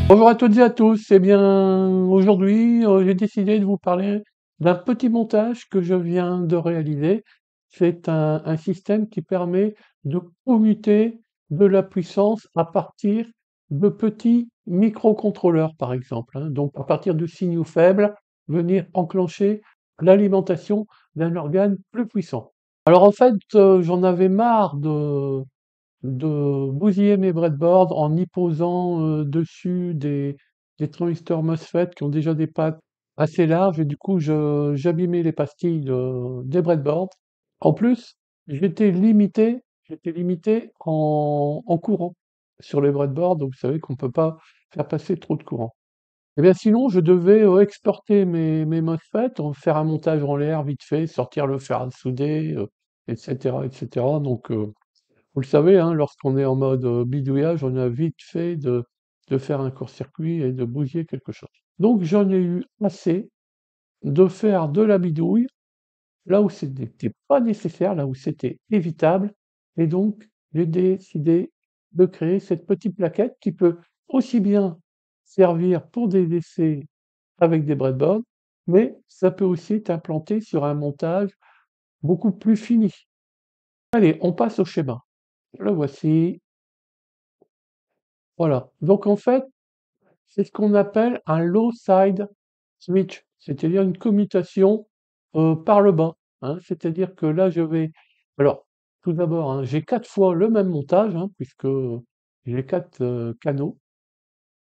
Bonjour à toutes et à tous. Eh bien, aujourd'hui, j'ai décidé de vous parler d'un petit montage que je viens de réaliser. C'est un système qui permet de commuter de la puissance à partir de petits microcontrôleurs, par exemple, hein. Donc à partir de signaux faibles, venir enclencher l'alimentation d'un organe plus puissant. Alors en fait, j'en avais marre de bousiller mes breadboards en y posant dessus des transistors MOSFET qui ont déjà des pattes assez larges et du coup j'abîmais les pastilles des breadboards. En plus, j'étais limité en courant sur les breadboards, donc vous savez qu'on ne peut pas faire passer trop de courant. Et bien sinon, je devais exporter mes MOSFET, en faire un montage en l'air vite fait, sortir le fer à souder, etc., etc. Donc vous le savez, hein, lorsqu'on est en mode bidouillage, on a vite fait de faire un court-circuit et de bousiller quelque chose. Donc j'en ai eu assez de faire de la bidouille là où ce n'était pas nécessaire, là où c'était évitable, et donc j'ai décidé de créer cette petite plaquette qui peut aussi bien servir pour des essais avec des breadboards, mais ça peut aussi être implanté sur un montage beaucoup plus fini. Allez, on passe au schéma. Le voici. Voilà. Donc en fait, c'est ce qu'on appelle un low side switch, c'est-à-dire une commutation par le bas, hein. C'est-à-dire que là, alors, tout d'abord, hein, j'ai 4 fois le même montage, hein, puisque j'ai 4 canaux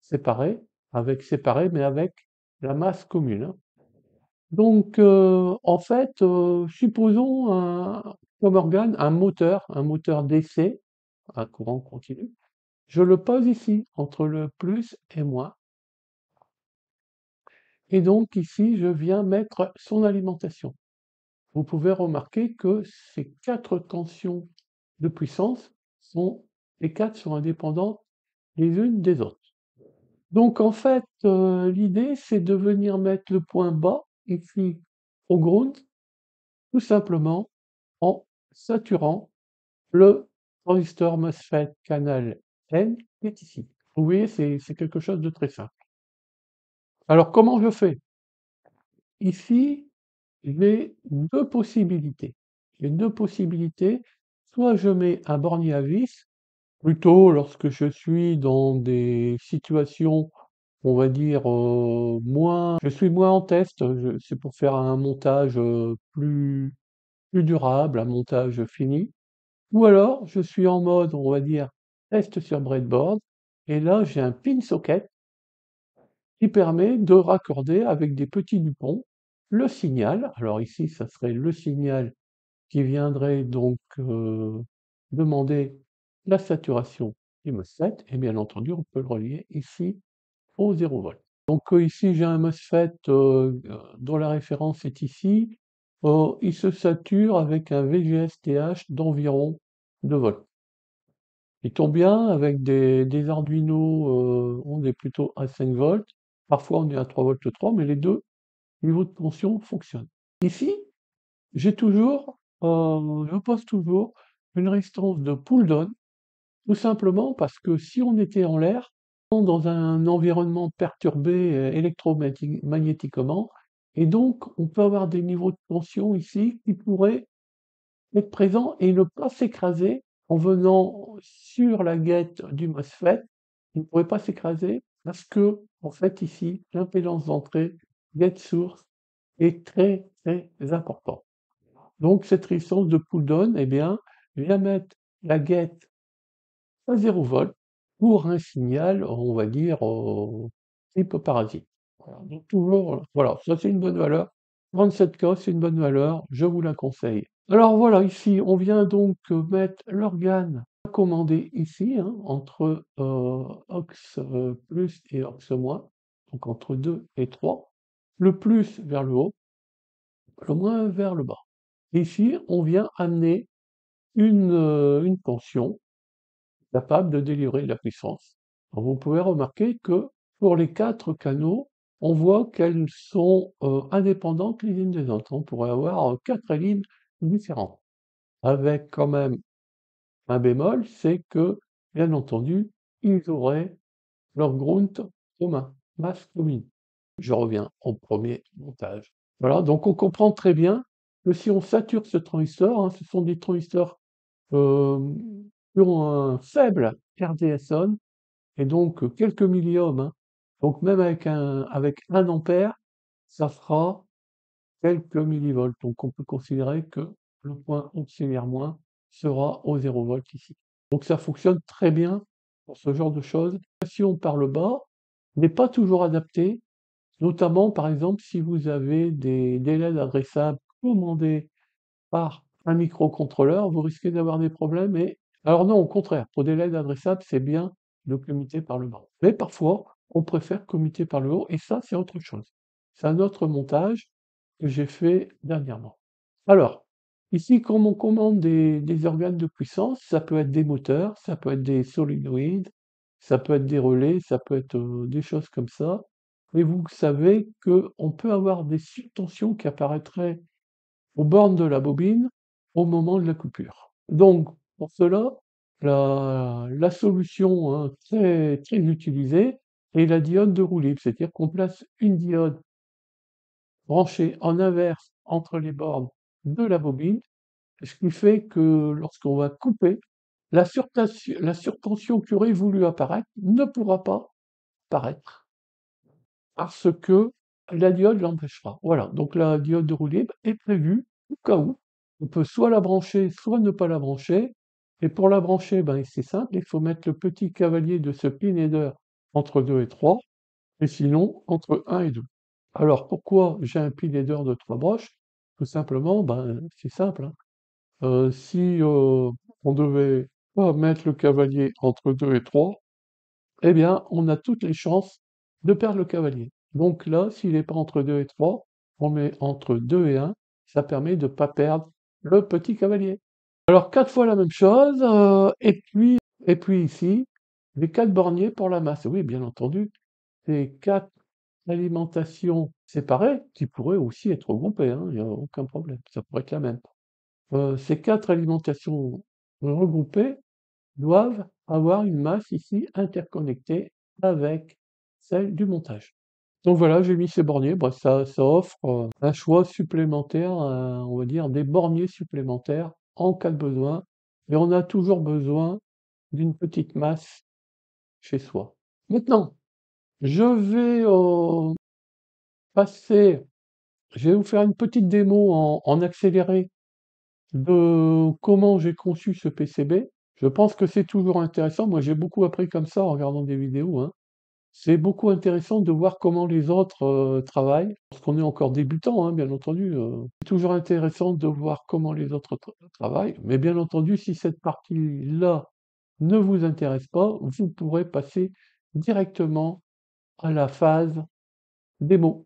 séparés, mais avec la masse commune, hein. Donc, en fait, supposons comme organe un moteur d'essai à courant continu. Je le pose ici, entre le plus et moins. Et donc ici, je viens mettre son alimentation. Vous pouvez remarquer que ces 4 tensions de puissance les 4 sont indépendantes les unes des autres. Donc en fait, l'idée, c'est de venir mettre le point bas, ici, au ground, tout simplement en saturant le transistor MOSFET canal N qui est ici. Vous voyez, c'est quelque chose de très simple. Alors comment je fais? Ici, j'ai 2 possibilités. J'ai 2 possibilités, soit je mets un bornier à vis, plutôt lorsque je suis dans des situations, on va dire, moins je suis moins en test, c'est pour faire un montage, plus durable, un montage fini. Ou alors je suis en mode, on va dire, test sur breadboard et là j'ai un pin socket qui permet de raccorder avec des petits dupons le signal. Alors ici, ça serait le signal qui viendrait donc demander la saturation du MOSFET, et bien entendu, on peut le relier ici au 0 volt. Donc ici, j'ai un MOSFET dont la référence est ici. Il se sature avec un VGSTH d'environ 2 volts. Il tombe bien avec des Arduino, on est plutôt à 5 volts. Parfois, on est à 3 volts 3, mais les deux niveaux de tension fonctionnent. Ici, je pose toujours une résistance de pull down, tout simplement parce que si on était en l'air, dans un environnement perturbé électromagnétiquement, et donc on peut avoir des niveaux de tension ici qui pourraient être présents et ne pas s'écraser en venant sur la guette du MOSFET. Il ne pourrait pas s'écraser parce que, en fait, ici, l'impédance d'entrée, gate source, est très, très importante. Donc cette résistance de pull down, eh bien, vient mettre la guette à 0 volt pour un signal, on va dire, type parasite. Voilà, donc toujours, voilà, ça c'est une bonne valeur. 37K, c'est une bonne valeur, je vous la conseille. Alors voilà, ici, on vient donc mettre l'organe à commander ici, hein, entre aux plus et aux moins, donc entre 2 et 3. Le plus vers le haut, le moins vers le bas. Ici, on vient amener une tension capable de délivrer de la puissance. Alors, vous pouvez remarquer que pour les 4 canaux, on voit qu'elles sont indépendantes les unes des autres. On pourrait avoir 4 lignes différentes, avec quand même un bémol, c'est que, bien entendu, ils auraient leur ground commun, masse commune. Je reviens au premier montage. Voilà, donc on comprend très bien que si on sature ce transistor, hein, ce sont des transistors qui ont un faible RDS(on) et donc quelques milliohms, hein. Donc même avec 1 ampère, ça fera quelques millivolts. Donc on peut considérer que le point auxiliaire moins sera au 0 volt ici. Donc ça fonctionne très bien pour ce genre de choses. La pression par le bas n'est pas toujours adaptée, notamment par exemple si vous avez des LED adressables commandés par un microcontrôleur, vous risquez d'avoir des problèmes et alors non, au contraire, pour des LED adressables, c'est bien de commuter par le bas. Mais parfois, on préfère commuter par le haut et ça, c'est autre chose. C'est un autre montage que j'ai fait dernièrement. Alors, ici, comme on commande des organes de puissance, ça peut être des moteurs, ça peut être des solénoïdes, ça peut être des relais, ça peut être des choses comme ça. Et vous savez qu'on peut avoir des subtensions qui apparaîtraient aux bornes de la bobine au moment de la coupure. Donc, pour cela, la solution hein, très, très utilisée est la diode de roue libre, c'est-à-dire qu'on place une diode branchée en inverse entre les bornes de la bobine, ce qui fait que lorsqu'on va couper, la surtension qui aurait voulu apparaître ne pourra pas apparaître parce que la diode l'empêchera. Voilà, donc la diode de roue libre est prévue au cas où. On peut soit la brancher, soit ne pas la brancher. Et pour la brancher, ben, c'est simple, il faut mettre le petit cavalier de ce pin header entre 2 et 3, et sinon entre 1 et 2. Alors pourquoi j'ai un pin header de 3 broches? Tout simplement, ben, c'est simple, hein. Si on devait pas mettre le cavalier entre 2 et 3, eh bien, on a toutes les chances de perdre le cavalier. Donc là, s'il n'est pas entre 2 et 3, on met entre 2 et 1, ça permet de ne pas perdre le petit cavalier. Alors 4 fois la même chose, et puis ici, les 4 borniers pour la masse. Oui, bien entendu, c'est 4 alimentations séparées qui pourraient aussi être regroupées, hein, il n'y a aucun problème, ça pourrait être la même. Ces 4 alimentations regroupées doivent avoir une masse ici interconnectée avec celle du montage. Donc voilà, j'ai mis ces borniers, bah, ça offre un choix supplémentaire, on va dire des borniers supplémentaires en cas de besoin, et on a toujours besoin d'une petite masse chez soi. Maintenant, je vais je vais vous faire une petite démo en accéléré de comment j'ai conçu ce PCB. Je pense que c'est toujours intéressant. Moi, j'ai beaucoup appris comme ça en regardant des vidéos, hein. C'est beaucoup intéressant de voir comment les autres travaillent, parce qu'on est encore débutant, hein, bien entendu. C'est toujours intéressant de voir comment les autres travaillent, mais bien entendu, si cette partie-là ne vous intéresse pas, vous pourrez passer directement à la phase démo.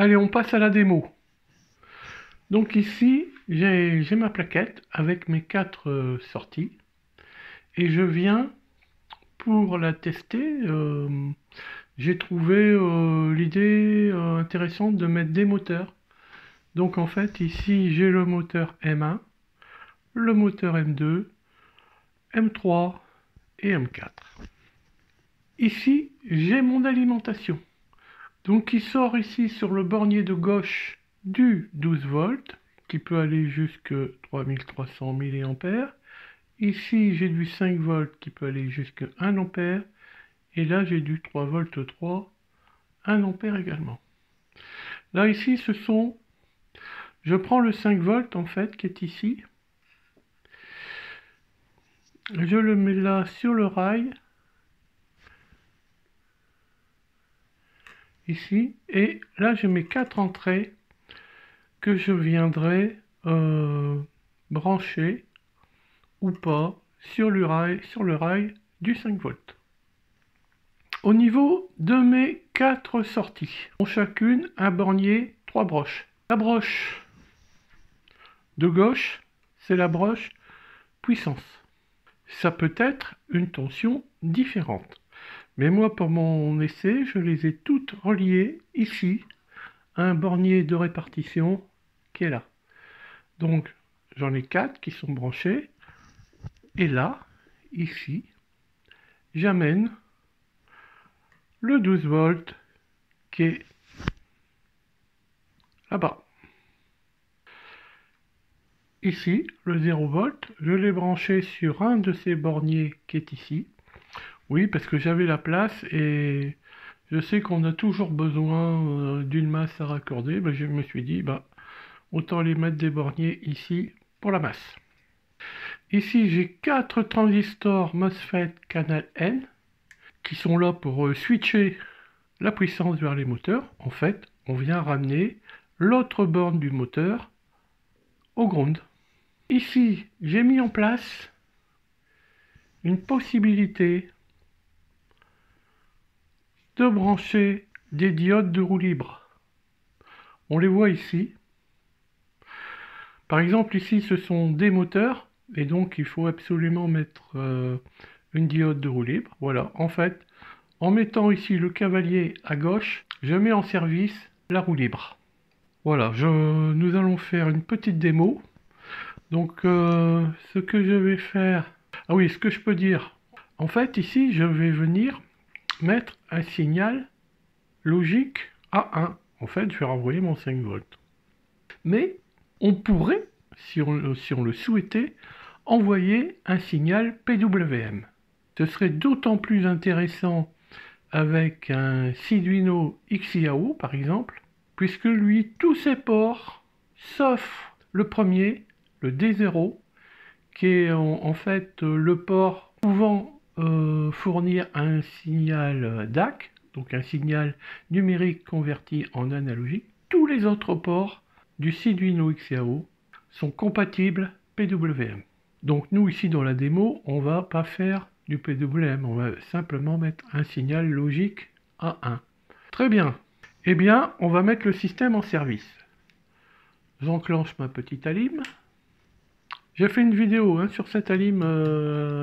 Allez, on passe à la démo. Donc ici, j'ai ma plaquette avec mes 4 sorties. Et je viens, pour la tester, j'ai trouvé l'idée intéressante de mettre des moteurs. Donc en fait, ici, j'ai le moteur M1, le moteur M2, M3 et M4. Ici, j'ai mon alimentation. Donc il sort ici sur le bornier de gauche du 12 volts, qui peut aller jusqu'à 3300 mA. Ici, j'ai du 5 volts qui peut aller jusqu'à 1 ampère. Et là, j'ai du 3 volts 3, 1 ampère également. Là, ici, je prends le 5 volts, en fait, qui est ici. Je le mets là sur le rail. Ici. Et là, j'ai mes 4 entrées que je viendrai brancher ou pas sur le rail du 5 volts. Au niveau de mes 4 sorties, ont chacune un bornier 3 broches. La broche de gauche, c'est la broche puissance. Ça peut être une tension différente. Mais moi, pour mon essai, je les ai toutes reliées ici à un bornier de répartition qui est là. Donc, j'en ai 4 qui sont branchés. Et là, ici, j'amène le 12 volts qui est là-bas. Ici, le 0 volt, je l'ai branché sur un de ces borniers qui est ici. Oui, parce que j'avais la place et je sais qu'on a toujours besoin d'une masse à raccorder. Ben, je me suis dit, autant les mettre des borniers ici pour la masse. Ici, j'ai 4 transistors MOSFET canal N qui sont là pour switcher la puissance vers les moteurs. En fait, on vient ramener l'autre borne du moteur au ground. Ici, j'ai mis en place une possibilité de brancher des diodes de roue libre. On les voit ici. Par exemple, ici, ce sont des moteurs, et donc il faut absolument mettre une diode de roue libre. Voilà, en fait, en mettant ici le cavalier à gauche, je mets en service la roue libre. Voilà, nous allons faire une petite démo. Donc, ce que je vais faire... Ah oui, ce que je peux dire. En fait, ici, je vais venir mettre un signal logique A1. En fait, je vais renvoyer mon 5 volts. Mais on pourrait, si on le souhaitait, envoyer un signal PWM. Ce serait d'autant plus intéressant avec un Arduino XIAO, par exemple, puisque lui, tous ses ports, sauf le premier, le D0, qui est en fait le port pouvant fournir un signal DAC, donc un signal numérique converti en analogique. Tous les autres ports du Arduino XIAO sont compatibles PWM. Donc nous ici dans la démo, on va pas faire du PWM, on va simplement mettre un signal logique A1. Très bien. Eh bien, on va mettre le système en service. J'enclenche ma petite alim. J'ai fait une vidéo sur cette alim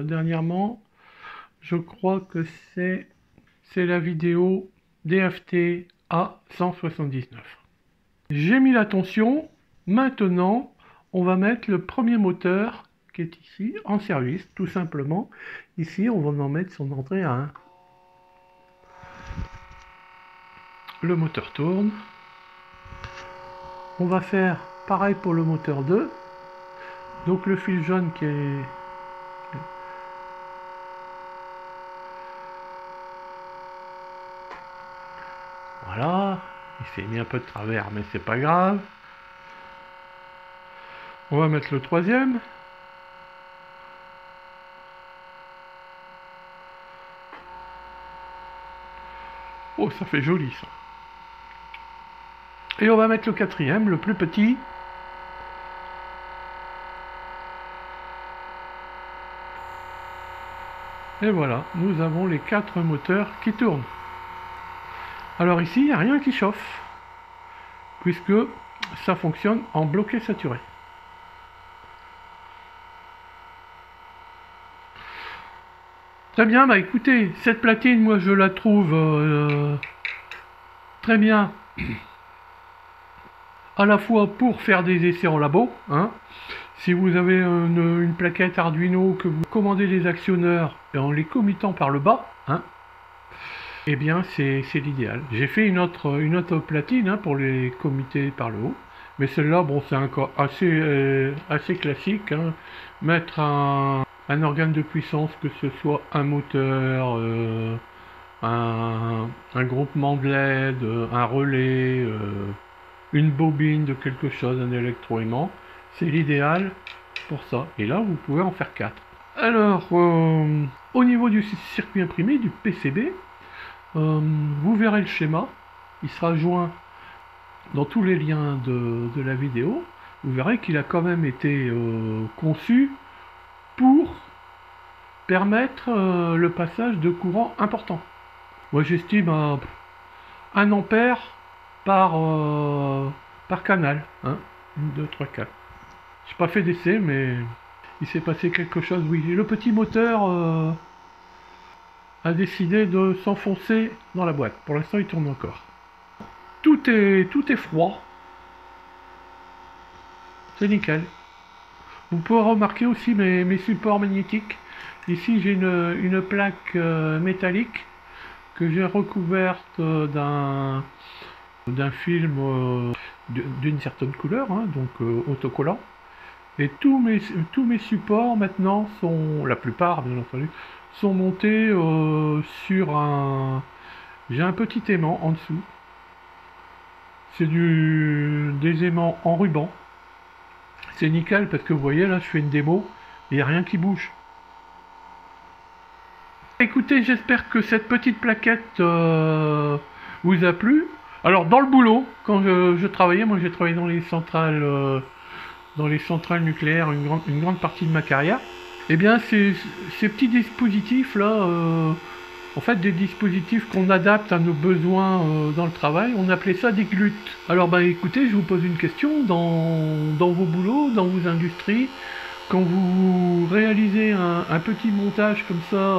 dernièrement. Je crois que c'est la vidéo DFT A179. J'ai mis la tension. Maintenant, on va mettre le premier moteur qui est ici en service, tout simplement. Ici, on va en mettre son entrée à 1. Le moteur tourne. On va faire pareil pour le moteur 2. Donc le fil jaune qui est... Voilà, il s'est mis un peu de travers, mais c'est pas grave. On va mettre le troisième. Oh, ça fait joli ça. Et on va mettre le quatrième, le plus petit. Et voilà, nous avons les 4 moteurs qui tournent. Alors ici, il n'y a rien qui chauffe. puisque ça fonctionne en bloqué saturé. Très bien, bah écoutez, cette platine, moi je la trouve très bien, à la fois pour faire des essais en labo, hein. Si vous avez une plaquette Arduino que vous commandez les actionneurs et en les commutant par le bas, hein, eh bien c'est l'idéal. J'ai fait une autre platine, hein, pour les commuter par le haut, mais celle-là, bon, c'est encore assez classique, hein. Mettre un organe de puissance, que ce soit un moteur, un groupement de LED, un relais, une bobine de quelque chose, un électroaimant, c'est l'idéal pour ça. Et là, vous pouvez en faire 4. Alors, au niveau du circuit imprimé, du PCB, vous verrez le schéma. Il sera joint dans tous les liens de la vidéo. Vous verrez qu'il a quand même été conçu pour permettre le passage de courant important. Moi, j'estime à 1 ampère par canal. Hein. 1, 2, 3, 4. J'ai pas fait d'essai, mais il s'est passé quelque chose, oui. Et le petit moteur a décidé de s'enfoncer dans la boîte. Pour l'instant, il tourne encore. Tout est froid. C'est nickel. Vous pouvez remarquer aussi mes supports magnétiques. Ici, j'ai une plaque métallique que j'ai recouverte d'un film d'une certaine couleur, hein, donc autocollant. Et tous mes supports maintenant sont, la plupart bien entendu, sont montés sur un... J'ai un petit aimant en dessous. C'est des aimants en ruban. C'est nickel parce que vous voyez là, je fais une démo et il n'y a rien qui bouge. Écoutez, j'espère que cette petite plaquette vous a plu. Alors dans le boulot, quand je travaillais, moi j'ai travaillé dans les centrales nucléaires une grande partie de ma carrière. Eh bien ces petits dispositifs là, en fait des dispositifs qu'on adapte à nos besoins dans le travail, on appelait ça des glutes. Alors bah écoutez, je vous pose une question, dans vos boulots, dans vos industries, quand vous réalisez un petit montage comme ça,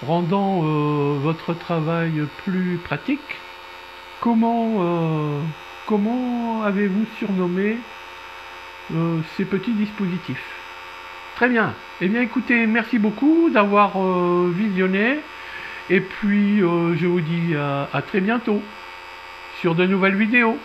rendant votre travail plus pratique, comment avez-vous surnommé ces petits dispositifs? Très bien. Eh bien écoutez, merci beaucoup d'avoir visionné. Et puis je vous dis à très bientôt sur de nouvelles vidéos.